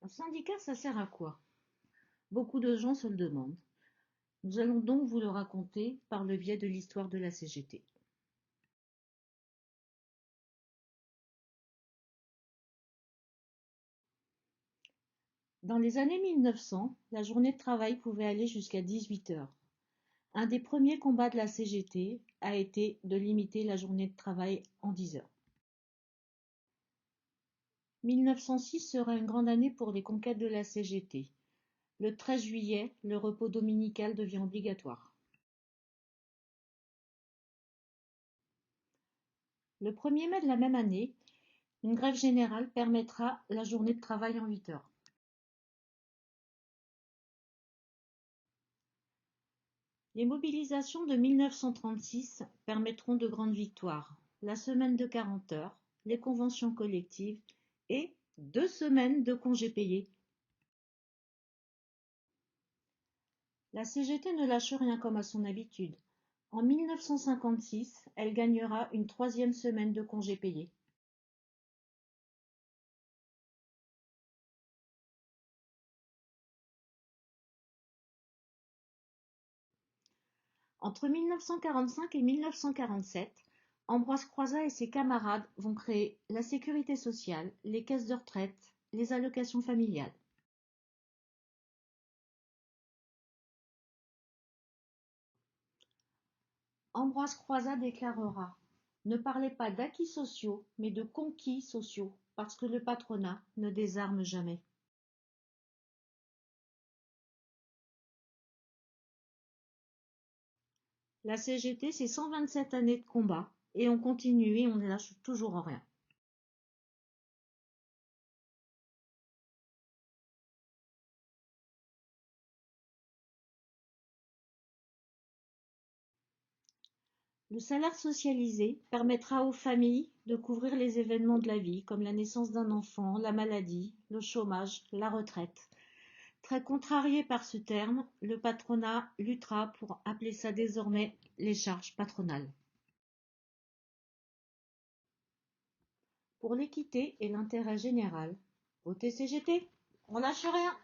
Un syndicat, ça sert à quoi? Beaucoup de gens se le demandent. Nous allons donc vous le raconter par le biais de l'histoire de la CGT. Dans les années 1900, la journée de travail pouvait aller jusqu'à 18 heures. Un des premiers combats de la CGT a été de limiter la journée de travail en 10 heures. 1906 sera une grande année pour les conquêtes de la CGT. Le 13 juillet, le repos dominical devient obligatoire. Le 1er mai de la même année, une grève générale permettra la journée de travail en 8 heures. Les mobilisations de 1936 permettront de grandes victoires: la semaine de 40 heures, les conventions collectives et 2 semaines de congés payés. La CGT ne lâche rien comme à son habitude. En 1956, elle gagnera une 3e semaine de congés payés. Entre 1945 et 1947, Ambroise Croizat et ses camarades vont créer la sécurité sociale, les caisses de retraite, les allocations familiales. Ambroise Croizat déclarera: ne parlez pas d'acquis sociaux, mais de conquis sociaux, parce que le patronat ne désarme jamais. La CGT, c'est 127 années de combat, et on continue et on ne lâche toujours rien. Le salaire socialisé permettra aux familles de couvrir les événements de la vie, comme la naissance d'un enfant, la maladie, le chômage, la retraite. Très contrarié par ce terme, le patronat luttera pour appeler ça désormais les charges patronales. Pour l'équité et l'intérêt général, votez CGT, on lâche rien.